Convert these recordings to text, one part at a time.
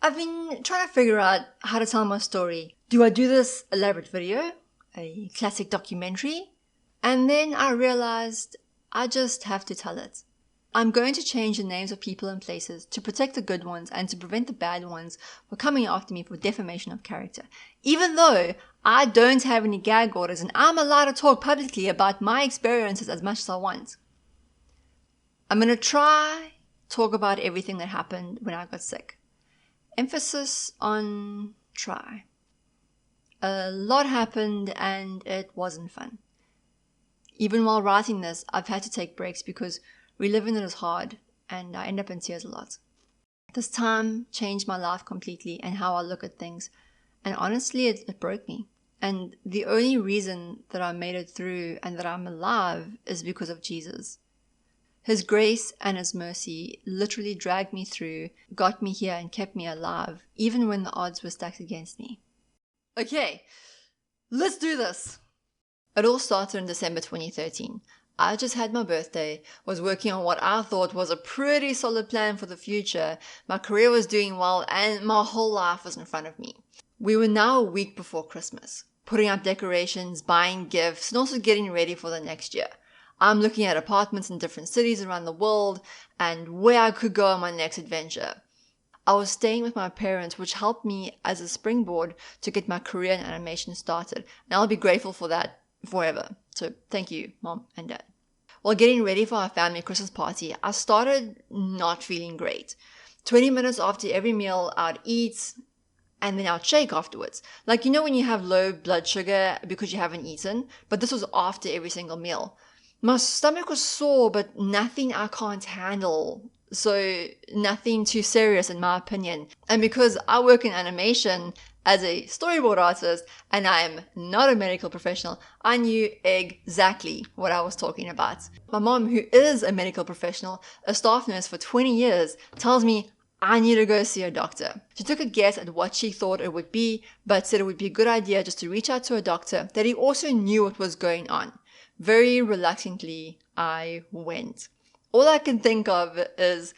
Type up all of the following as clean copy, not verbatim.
I've been trying to figure out how to tell my story. Do I do this elaborate video? A classic documentary? And then I realized I just have to tell it. I'm going to change the names of people and places to protect the good ones and to prevent the bad ones from coming after me for defamation of character. Even though I don't have any gag orders and I'm allowed to talk publicly about my experiences as much as I want. I'm going to talk about everything that happened when I got sick. Emphasis on try. A lot happened and it wasn't fun. Even while writing this, I've had to take breaks because reliving it is hard and I end up in tears a lot. This time changed my life completely and how I look at things. And honestly, it broke me. And the only reason that I made it through and that I'm alive is because of Jesus. His grace and His mercy literally dragged me through, got me here and kept me alive, even when the odds were stacked against me. Okay, let's do this. It all started in December 2013. I just had my birthday, was working on what I thought was a pretty solid plan for the future. My career was doing well and my whole life was in front of me. We were now a week before Christmas, putting up decorations, buying gifts, and also getting ready for the next year. I'm looking at apartments in different cities around the world and where I could go on my next adventure. I was staying with my parents, which helped me as a springboard to get my career in animation started. And I'll be grateful for that forever. So thank you, Mom and Dad. While getting ready for our family Christmas party, I started not feeling great. 20 minutes after every meal, I'd eat and then I'd shake afterwards. Like, you know when you have low blood sugar because you haven't eaten? But this was after every single meal. My stomach was sore, but nothing I can't handle. So nothing too serious in my opinion. And because I work in animation as a storyboard artist and I am not a medical professional, I knew exactly what I was talking about. My mom, who is a medical professional, a staff nurse for 20 years, tells me I need to go see a doctor. She took a guess at what she thought it would be, but said it would be a good idea just to reach out to a doctor that he also knew what was going on. Very reluctantly, I went. All I can think of is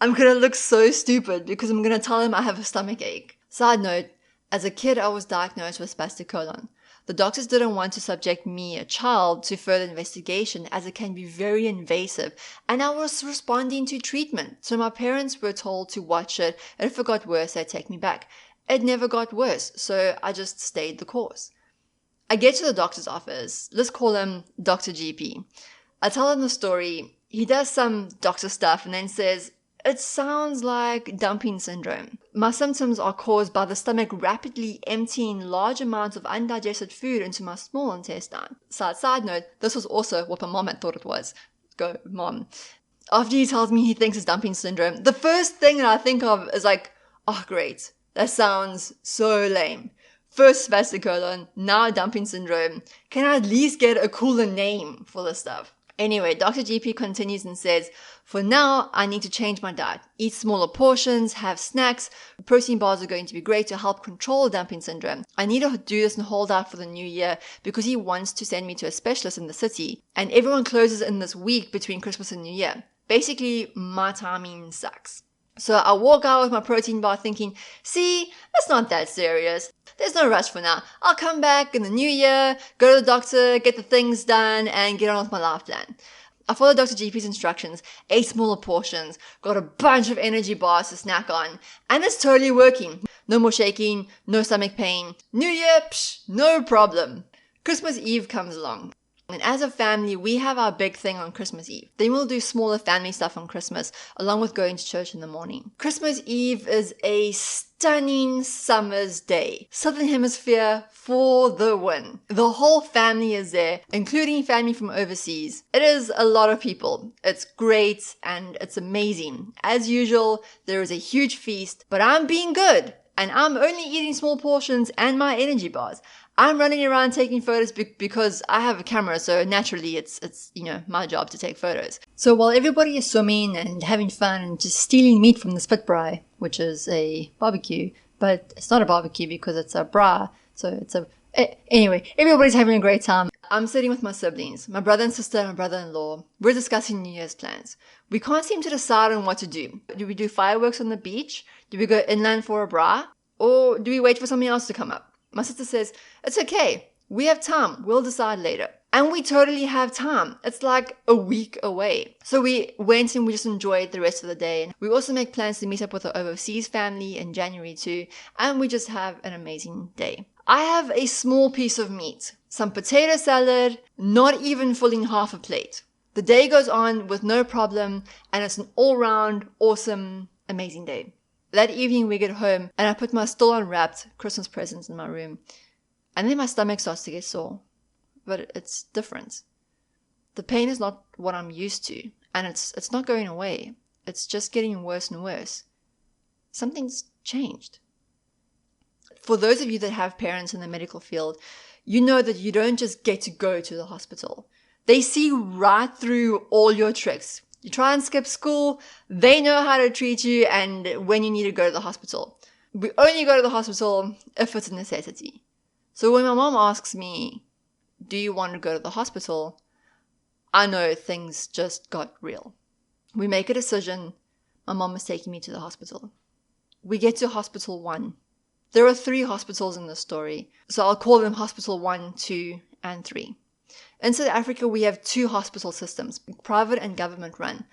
I'm going to look so stupid because I'm going to tell him I have a stomach ache. Side note, as a kid, I was diagnosed with spastic colon. The doctors didn't want to subject me, a child, to further investigation as it can be very invasive, and I was responding to treatment. So my parents were told to watch it, and if it got worse, they'd take me back. It never got worse, so I just stayed the course. I get to the doctor's office. Let's call him Dr. GP. I tell him the story. He does some doctor stuff and then says, "It sounds like dumping syndrome. My symptoms are caused by the stomach rapidly emptying large amounts of undigested food into my small intestine." Side note, this was also what my mom had thought it was. Go, Mom. After he tells me he thinks it's dumping syndrome, the first thing that I think of is like, oh great, that sounds so lame. First spastic colon, now dumping syndrome. Can I at least get a cooler name for this stuff? Anyway, Dr. GP continues and says, for now, I need to change my diet. Eat smaller portions, have snacks. Protein bars are going to be great to help control dumping syndrome. I need to do this and hold out for the new year because he wants to send me to a specialist in the city. And everyone closes in this week between Christmas and New Year. Basically, my timing sucks. So I walk out with my protein bar thinking, see, it's not that serious. There's no rush for now. I'll come back in the new year, go to the doctor, get the things done, and get on with my life plan. I followed Dr. GP's instructions, ate smaller portions, got a bunch of energy bars to snack on, and it's totally working. No more shaking, no stomach pain. New year, no problem. Christmas Eve comes along. And as a family, we have our big thing on Christmas Eve. Then we'll do smaller family stuff on Christmas, along with going to church in the morning. Christmas Eve is a stunning summer's day. Southern Hemisphere for the win. The whole family is there, including family from overseas. It is a lot of people. It's great and it's amazing. As usual, there is a huge feast, but I'm being good. And I'm only eating small portions and my energy bars. I'm running around taking photos because I have a camera, so naturally it's my job to take photos. So while everybody is swimming and having fun and just stealing meat from the spit braai, which is a barbecue, but it's not a barbecue because it's a braai, so it's a... Anyway, everybody's having a great time. I'm sitting with my siblings, my brother and sister and my brother-in-law. We're discussing New Year's plans. We can't seem to decide on what to do. Do we do fireworks on the beach? Do we go inland for a bra? Or do we wait for something else to come up? My sister says, it's okay. We have time. We'll decide later. And we totally have time. It's like a week away. So we went and we just enjoyed the rest of the day. We also make plans to meet up with our overseas family in January too. And we just have an amazing day. I have a small piece of meat, some potato salad, not even filling half a plate. The day goes on with no problem, and it's an all-round, awesome, amazing day. That evening we get home, and I put my still unwrapped Christmas presents in my room. And then my stomach starts to get sore. But it's different. The pain is not what I'm used to, and it's not going away. It's just getting worse and worse. Something's changed. For those of you that have parents in the medical field, you know that you don't just get to go to the hospital. They see right through all your tricks. You try and skip school, they know how to treat you and when you need to go to the hospital. We only go to the hospital if it's a necessity. So when my mom asks me, do you want to go to the hospital? I know things just got real. We make a decision. My mom is taking me to the hospital. We get to hospital 1. There are 3 hospitals in this story, so I'll call them hospital 1, 2, and 3. In South Africa, we have 2 hospital systems, private and government run.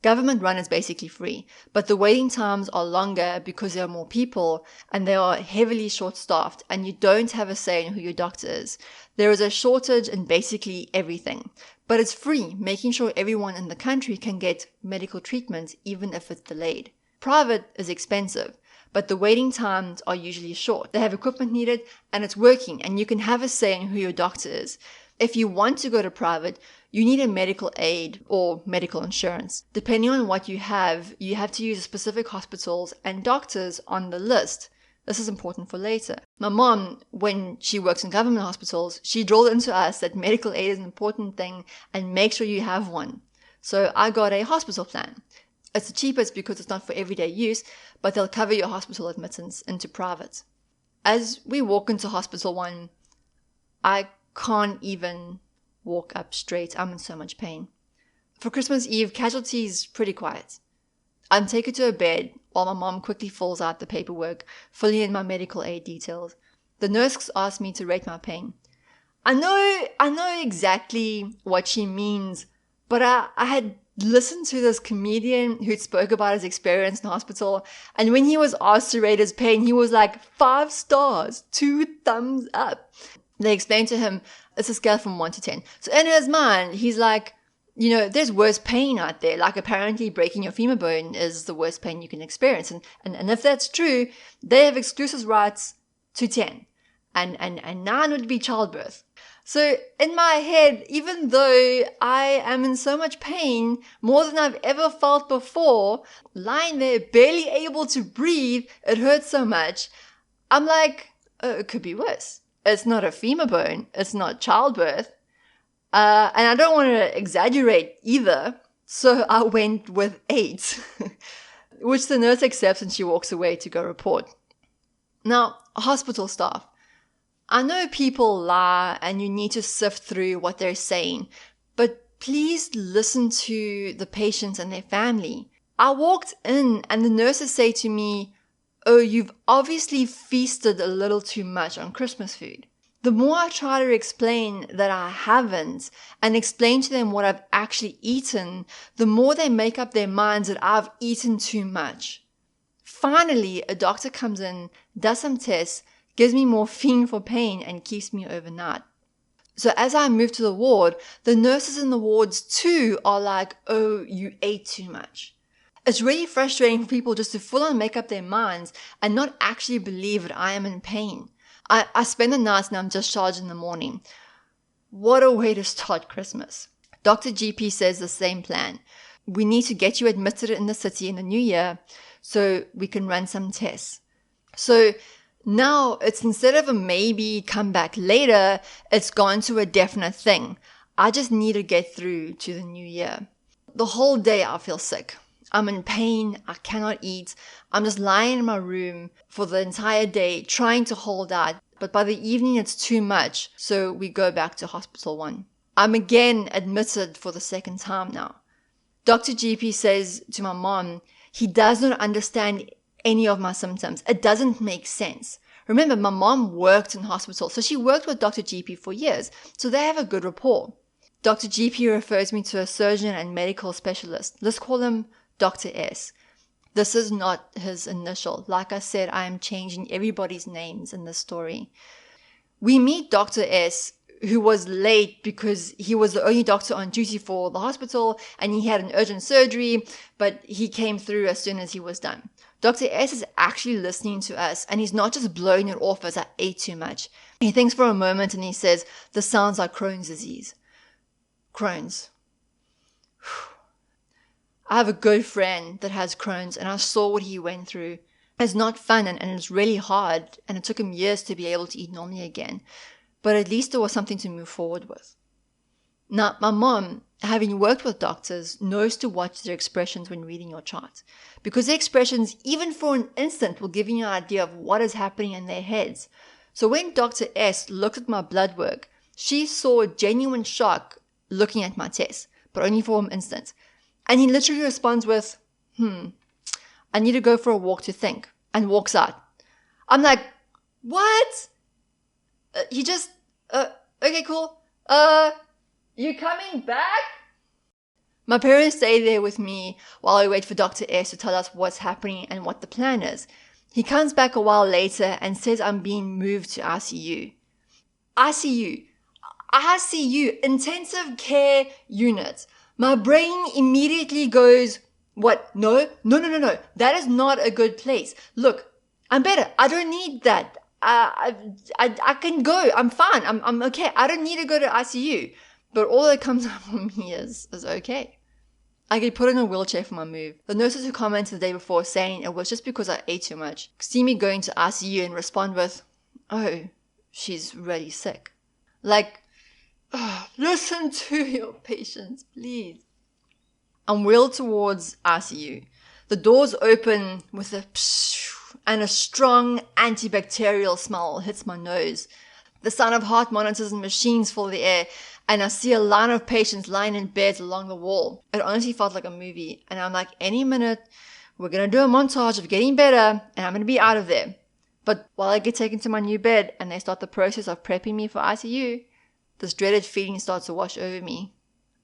Government run is basically free, but the waiting times are longer because there are more people and they are heavily short-staffed and you don't have a say in who your doctor is. There is a shortage in basically everything, but it's free, making sure everyone in the country can get medical treatment even if it's delayed. Private is expensive, but the waiting times are usually short. They have equipment needed and it's working and you can have a say in who your doctor is. If you want to go to private, you need a medical aid or medical insurance. Depending on what you have to use specific hospitals and doctors on the list. This is important for later. My mom, when she works in government hospitals, she drilled into us that medical aid is an important thing and make sure you have one. So I got a hospital plan. It's the cheapest because it's not for everyday use, but they'll cover your hospital admittance into private. As we walk into hospital 1, I can't even walk up straight. I'm in so much pain. For Christmas Eve, casualty's pretty quiet. I'm taken to a bed while my mom quickly fills out the paperwork, filling in my medical aid details. The nurse asked me to rate my pain. I know exactly what she means, but I had listened to this comedian who spoke about his experience in hospital, and when he was asked to rate his pain, he was like 5 stars, 2 thumbs up. They explained to him, it's a scale from 1 to 10. So in his mind, he's like, there's worse pain out there. Like apparently breaking your femur bone is the worst pain you can experience. And if that's true, they have exclusive rights to 10. And 9 would be childbirth. So in my head, even though I am in so much pain, more than I've ever felt before, lying there, barely able to breathe, it hurts so much, I'm like, oh, it could be worse. It's not a femur bone. It's not childbirth. And I don't want to exaggerate either. So I went with 8, which the nurse accepts and she walks away to go report. Now, hospital staff. I know people lie and you need to sift through what they're saying, but please listen to the patients and their family. I walked in and the nurses say to me, oh, you've obviously feasted a little too much on Christmas food. The more I try to explain that I haven't and explain to them what I've actually eaten, the more they make up their minds that I've eaten too much. Finally, a doctor comes in, does some tests, gives me morphine for pain and keeps me overnight. So as I move to the ward, the nurses in the wards too are like, oh, you ate too much. It's really frustrating for people just to full on make up their minds and not actually believe that I am in pain. I spend the night and I'm discharged in the morning. What a way to start Christmas. Dr. GP says the same plan. We need to get you admitted in the city in the new year so we can run some tests. So now it's instead of a maybe come back later, it's gone to a definite thing. I just need to get through to the new year. The whole day I feel sick. I'm in pain. I cannot eat. I'm just lying in my room for the entire day trying to hold out. But by the evening, it's too much, so we go back to hospital 1. I'm again admitted for the second time now. Dr. GP says to my mom, he does not understand any of my symptoms. It doesn't make sense. Remember, my mom worked in hospital, so she worked with Dr. GP for years, so they have a good rapport. Dr. GP refers me to a surgeon and medical specialist. Let's call him Dr. S. This is not his initial. Like I said, I am changing everybody's names in this story. We meet Dr. S, who was late because he was the only doctor on duty for the hospital and he had an urgent surgery, but he came through as soon as he was done. Dr. S is actually listening to us and he's not just blowing it off as I ate too much. He thinks for a moment and he says, "This sounds like Crohn's disease." Crohn's. I have a good friend that has Crohn's and I saw what he went through. It's not fun and it's really hard and it took him years to be able to eat normally again. But at least there was something to move forward with. Now, my mom, having worked with doctors, knows to watch their expressions when reading your chart. Because their expressions, even for an instant, will give you an idea of what is happening in their heads. So when Dr. S looked at my blood work, she saw genuine shock looking at my test, but only for an instant. And he literally responds with, "I need to go for a walk to think," and walks out. I'm like, what? He just, okay, cool. You coming back? My parents stay there with me while I wait for Dr. S to tell us what's happening and what the plan is. He comes back a while later and says I'm being moved to ICU. ICU, intensive care unit. My brain immediately goes, what? No. That is not a good place. Look, I'm better. I don't need that. I can go. I'm fine. I'm okay. I don't need to go to ICU. But all that comes up from me is okay. I get put in a wheelchair for my move. The nurses who commented the day before saying it was just because I ate too much see me going to ICU and respond with, "Oh, she's really sick." Like, listen to your patients, please. I'm wheeled towards ICU. The doors open with a psh, and a strong antibacterial smell hits my nose. The sound of heart monitors and machines fill the air, and I see a line of patients lying in beds along the wall. It honestly felt like a movie, and I'm like, any minute, we're going to do a montage of getting better, and I'm going to be out of there. But while I get taken to my new bed, and they start the process of prepping me for ICU, this dreaded feeling starts to wash over me.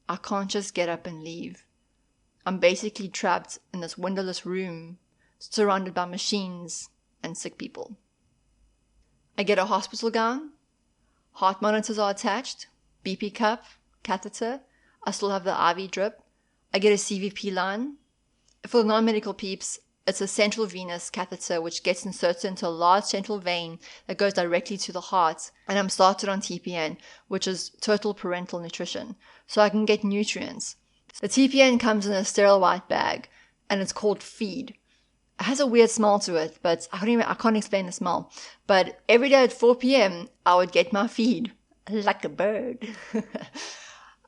I can't just get up and leave. I'm basically trapped in this windowless room, surrounded by machines and sick people. I get a hospital gown. Heart monitors are attached. BP cup, catheter. I still have the IV drip. I get a CVP line. For the non-medical peeps, it's a central venous catheter which gets inserted into a large central vein that goes directly to the heart. And I'm started on TPN, which is total parental nutrition, so I can get nutrients. The TPN comes in a sterile white bag, and it's called feed. It has a weird smell to it, but I can't explain the smell. But every day at 4 p.m., I would get my feed, like a bird.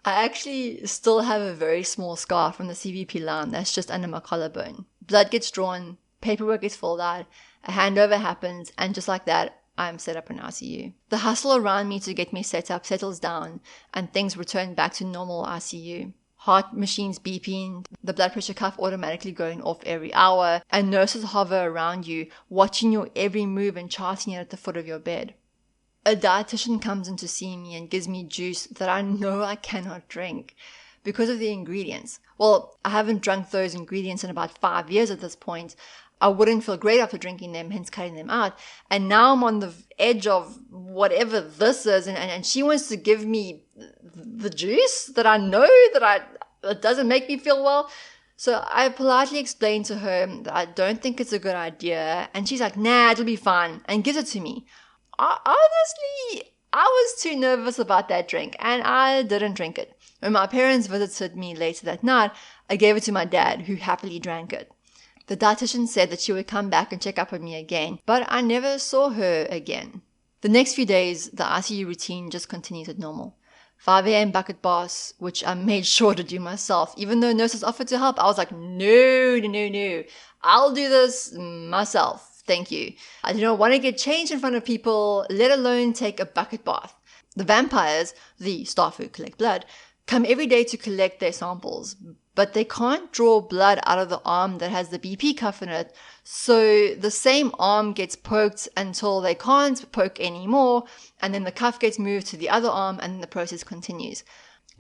I actually still have a very small scar from the CVP line that's just under my collarbone. Blood gets drawn, paperwork gets filled out, a handover happens, and just like that, I'm set up in ICU. The hustle around me to get me set up settles down, and things return back to normal ICU. Heart machines beeping, the blood pressure cuff automatically going off every hour, and nurses hover around you, watching your every move and charting it at the foot of your bed. A dietitian comes in to see me and gives me juice that I know I cannot drink because of the ingredients. Well, I haven't drunk those ingredients in about 5 years at this point. I wouldn't feel great after drinking them, hence cutting them out. And now I'm on the edge of whatever this is, and she wants to give me the juice that I know that doesn't make me feel well. So I politely explained to her that I don't think it's a good idea, and she's like, "Nah, it'll be fine," and gives it to me. Honestly, I was too nervous about that drink, and I didn't drink it. When my parents visited me later that night, I gave it to my dad, who happily drank it. The dietitian said that she would come back and check up on me again, but I never saw her again. The next few days, the ICU routine just continues as normal. 5 a.m. bucket baths, which I made sure to do myself. Even though nurses offered to help, I was like, no. I'll do this myself. Thank you. I do not want to get changed in front of people, let alone take a bucket bath. The vampires, the staff who collect blood, come every day to collect their samples, but they can't draw blood out of the arm that has the BP cuff in it, so the same arm gets poked until they can't poke anymore, and then the cuff gets moved to the other arm, and the process continues.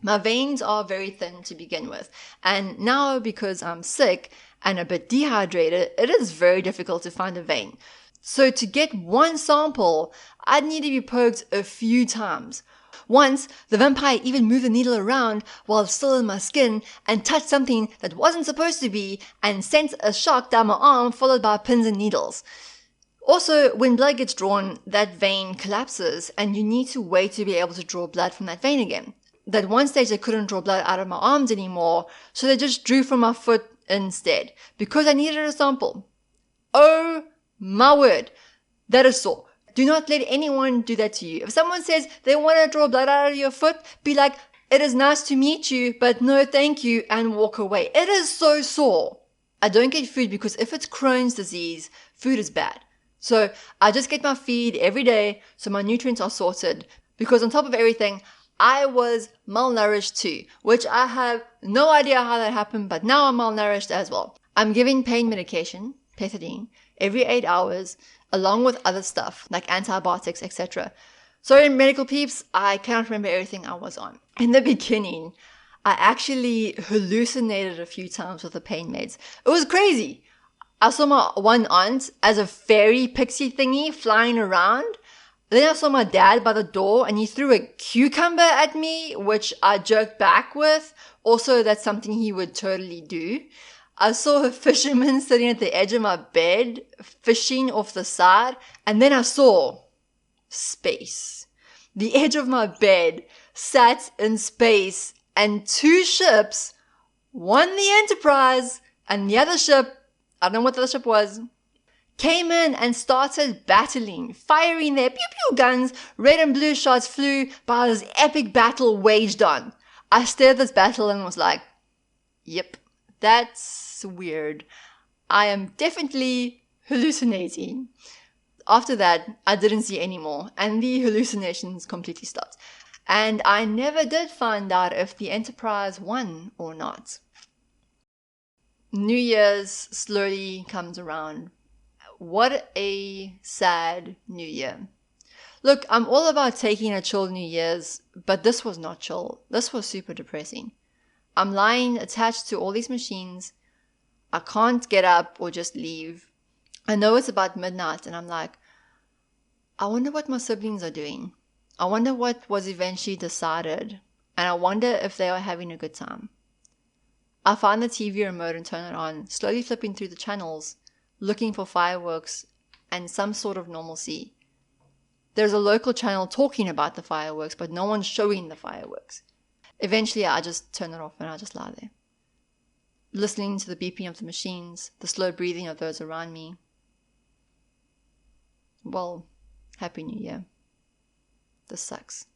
My veins are very thin to begin with, and now because I'm sick and a bit dehydrated, it is very difficult to find a vein. So to get one sample, I'd need to be poked a few times. Once, the vampire even moved the needle around while still in my skin and touched something that wasn't supposed to be and sent a shock down my arm followed by pins and needles. Also, when blood gets drawn, that vein collapses and you need to wait to be able to draw blood from that vein again. At one stage, they couldn't draw blood out of my arms anymore, so they just drew from my foot instead because I needed a sample. Oh my word, that is sore. Do not let anyone do that to you. If someone says they want to draw blood out of your foot, be like, it is nice to meet you, but no thank you, and walk away. It is so sore. I don't get food because if it's Crohn's disease, food is bad. So I just get my feed every day so my nutrients are sorted, because on top of everything, I was malnourished too, which I have no idea how that happened, but now I'm malnourished as well. I'm giving pain medication, pethidine, every 8 hours, along with other stuff like antibiotics, etc. Sorry, medical peeps, I cannot remember everything I was on. In the beginning, I actually hallucinated a few times with the pain meds. It was crazy. I saw my one aunt as a fairy pixie thingy flying around. Then I saw my dad by the door and he threw a cucumber at me, which I jerked back with. Also, that's something he would totally do. I saw a fisherman sitting at the edge of my bed, fishing off the side, and then I saw space. The edge of my bed sat in space, and 2 ships, one the Enterprise, and the other ship, I don't know what the other ship was, came in and started battling, firing their pew-pew guns. Red and blue shots flew by this epic battle waged on. I stared at this battle and was like, yep, that's weird. I am definitely hallucinating. After that, I didn't see any more, and the hallucinations completely stopped. And I never did find out if the Enterprise won or not. New Year's slowly comes around. What a sad New Year. Look, I'm all about taking a chill New Year's, but this was not chill. This was super depressing. I'm lying attached to all these machines. I can't get up or just leave. I know it's about midnight and I'm like, I wonder what my siblings are doing. I wonder what was eventually decided. And I wonder if they are having a good time. I find the TV remote and turn it on, slowly flipping through the channels, looking for fireworks and some sort of normalcy. There's a local channel talking about the fireworks, but no one's showing the fireworks. Eventually, I just turn it off and I just lie there, listening to the beeping of the machines, the slow breathing of those around me. Well, Happy New Year. This sucks.